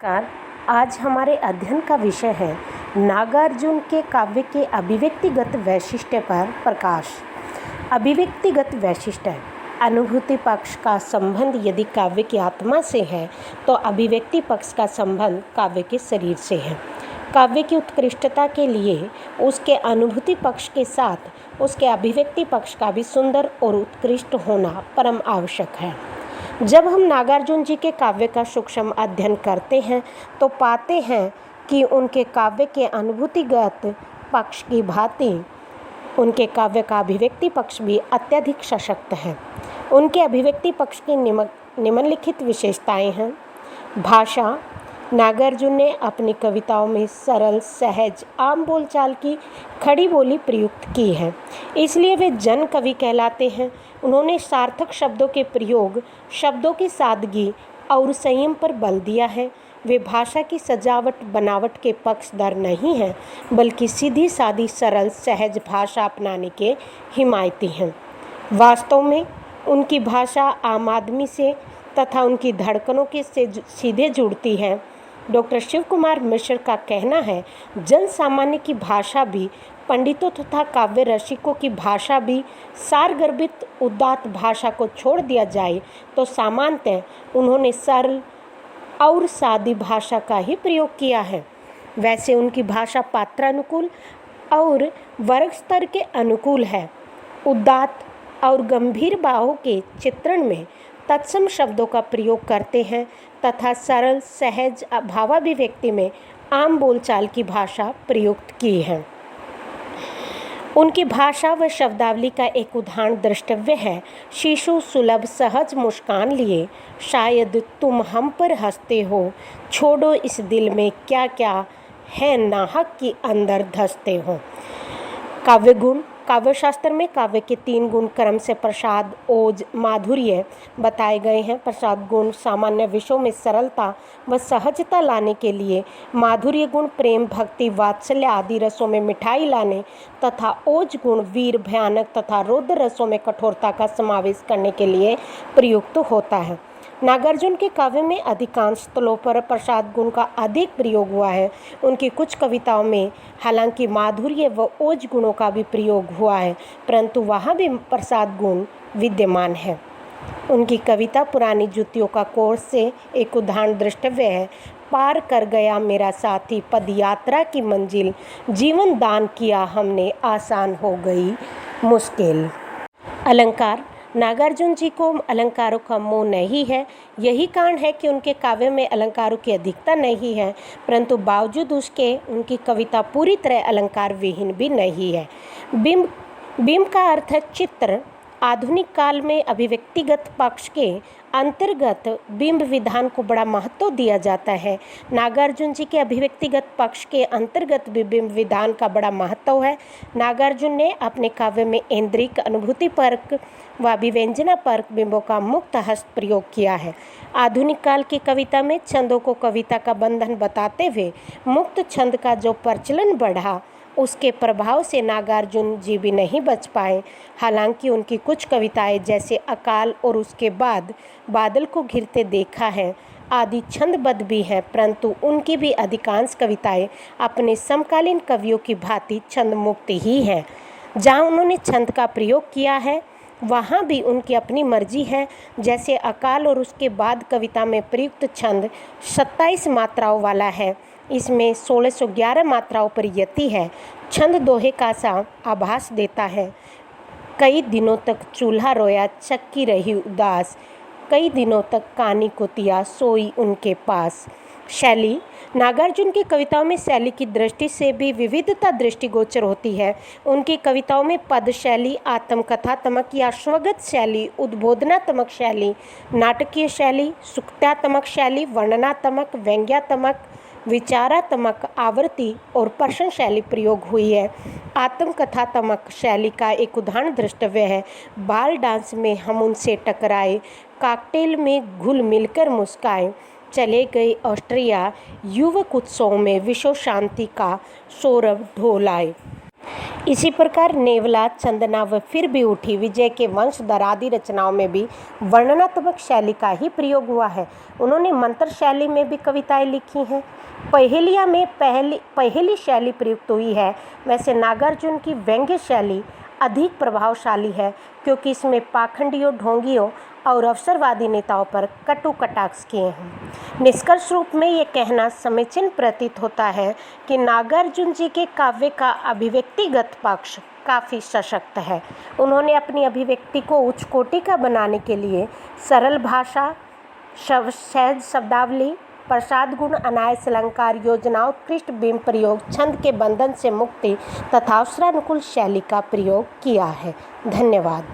नमस्कार। आज हमारे अध्ययन का विषय है नागार्जुन के काव्य के अभिव्यक्तिगत वैशिष्ट्य पर प्रकाश। अभिव्यक्तिगत वैशिष्ट्य, अनुभूति पक्ष का संबंध यदि काव्य की आत्मा से है तो अभिव्यक्ति पक्ष का संबंध काव्य के शरीर से है। काव्य की उत्कृष्टता के लिए उसके अनुभूति पक्ष के साथ उसके अभिव्यक्ति पक्ष का भी सुंदर और उत्कृष्ट होना परम आवश्यक है। जब हम नागार्जुन जी के काव्य का सूक्ष्म अध्ययन करते हैं तो पाते हैं कि उनके काव्य के अनुभूतिगत पक्ष की भांति उनके काव्य का अभिव्यक्ति पक्ष भी अत्यधिक सशक्त है। उनके अभिव्यक्ति पक्ष की निम्नलिखित विशेषताएं हैं। भाषा, नागार्जुन ने अपनी कविताओं में सरल, सहज, आम बोलचाल की खड़ी बोली प्रयुक्त की है, इसलिए वे जन कवि कहलाते हैं। उन्होंने सार्थक शब्दों के प्रयोग, शब्दों की सादगी और संयम पर बल दिया है। वे भाषा की सजावट बनावट के पक्षधर नहीं हैं, बल्कि सीधी सादी सरल सहज भाषा अपनाने के हिमायती हैं। वास्तव में उनकी भाषा आम आदमी से तथा उनकी धड़कनों के से सीधे जुड़ती है। डॉक्टर शिव कुमार मिश्र का कहना है, जन सामान्य की भाषा भी, पंडितों तथा काव्य रसिकों की भाषा भी, सारगर्भित उदात्त भाषा को छोड़ दिया जाए तो सामान्यतः उन्होंने सरल और सादी भाषा का ही प्रयोग किया है। वैसे उनकी भाषा पात्रानुकूल और वर्ग स्तर के अनुकूल है। उदात्त और गंभीर भावों के चित्रण में तत्सम शब्दों का प्रयोग करते हैं तथा सरल सहज भावाभिव्यक्ति में आम बोलचाल की भाषा प्रयुक्त की है। उनकी भाषा व शब्दावली का एक उदाहरण द्रष्टव्य है। शिशु सुलभ सहज मुस्कान लिए, शायद तुम हम पर हंसते हो, छोड़ो इस दिल में क्या क्या है नाहक की अंदर धंसते हो। काव्य गुण, काव्यशास्त्र में काव्य के 3 गुण क्रम से प्रसाद, ओज, माधुर्य बताए गए हैं। प्रसाद गुण सामान्य विषयों में सरलता व सहजता लाने के लिए, माधुर्य गुण प्रेम, भक्ति, वात्सल्य आदि रसों में मिठाई लाने तथा ओज गुण वीर, भयानक तथा रौद्र रसों में कठोरता का समावेश करने के लिए प्रयुक्त होता है। नागार्जुन के काव्य में अधिकांश स्थलों पर प्रसाद गुण का अधिक प्रयोग हुआ है। उनकी कुछ कविताओं में हालांकि माधुर्य व ओज गुणों का भी प्रयोग हुआ है, परंतु वहाँ भी प्रसाद गुण विद्यमान है। उनकी कविता पुरानी जूतियों का कोर्स से एक उदाहरण द्रष्टव्य है। पार कर गया मेरा साथी पद यात्रा की मंजिल, जीवन दान किया हमने आसान हो गई मुश्किल। अलंकार, नागार्जुन जी को अलंकारों का मोह नहीं है। यही कारण है कि उनके काव्य में अलंकारों की अधिकता नहीं है, परंतु बावजूद उसके उनकी कविता पूरी तरह अलंकार विहीन भी नहीं है। बिंब का अर्थ है चित्र। आधुनिक काल में अभिव्यक्तिगत पक्ष के अंतर्गत बिंब विधान को बड़ा महत्व दिया जाता है। नागार्जुन जी के अभिव्यक्तिगत पक्ष के अंतर्गत भी बिंब विधान का बड़ा महत्व है। नागार्जुन ने अपने काव्य में ऐन्द्रिक, अनुभूति परक व अभिव्यंजना परक बिंबों का मुक्त हस्त प्रयोग किया है। आधुनिक काल की कविता में छंदों को कविता का बंधन बताते हुए मुक्त छंद का जो प्रचलन बढ़ा, उसके प्रभाव से नागार्जुन जी भी नहीं बच पाए। हालांकि उनकी कुछ कविताएं जैसे अकाल और उसके बाद बादल को घिरते देखा है आदि छंदबद्ध भी हैं, परंतु उनकी भी अधिकांश कविताएं अपने समकालीन कवियों की भांति छंद मुक्त ही हैं। जहां उन्होंने छंद का प्रयोग किया है वहाँ भी उनकी अपनी मर्जी है। जैसे अकाल और उसके बाद कविता में प्रयुक्त छंद 27 मात्राओं वाला है। इसमें 1611 मात्राओं पर यति है। छंद दोहे का सा आभास देता है। कई दिनों तक चूल्हा रोया, चक्की रही उदास, कई दिनों तक कानी कुतिया सोई उनके पास। शैली, नागार्जुन की कविताओं में शैली की दृष्टि से भी विविधता दृष्टिगोचर होती है। उनकी कविताओं में पद शैली, आत्मकथात्मक या स्वगत शैली, उद्बोधनात्मक शैली, नाटकीय शैली, सुक्त्यात्मक शैली, वर्णनात्मक, व्यंग्यात्मक, विचारात्मक, आवृत्ति और प्रश्न शैली प्रयोग हुई है। आत्मकथात्मक शैली का एक उदाहरण द्रष्टव्य है। बाल डांस में हम उनसे टकराए, कॉकटेल में घुल मिलकर मुस्काए, चले गए ऑस्ट्रिया, युवक उत्सव में विश्व शांति का सौरभ ढोलाए। इसी प्रकार नेवला, चंदना व फिर भी उठी, विजय के वंशधर आदि रचनाओं में भी वर्णनात्मक शैली का ही प्रयोग हुआ है। उन्होंने मंत्र शैली में भी कविताएं लिखी हैं। पहेलिया में पहेली शैली प्रयुक्त हुई है। वैसे नागार्जुन की व्यंग्य शैली अधिक प्रभावशाली है, क्योंकि इसमें पाखंडियों, ढोंगियों और अवसरवादी नेताओं पर कटु कटाक्ष किए हैं। निष्कर्ष रूप में ये कहना समीचीन प्रतीत होता है कि नागार्जुन जी के काव्य का अभिव्यक्तिगत पक्ष काफ़ी सशक्त है। उन्होंने अपनी अभिव्यक्ति को उच्च कोटि का बनाने के लिए सरल भाषा, सहज शब्दावली, प्रसाद गुण, अनायास अलंकार, योजना, उत्कृष्ट बिंब प्रयोग, छंद के बंधन से मुक्ति तथा अवसरानुकूल शैली का प्रयोग किया है। धन्यवाद।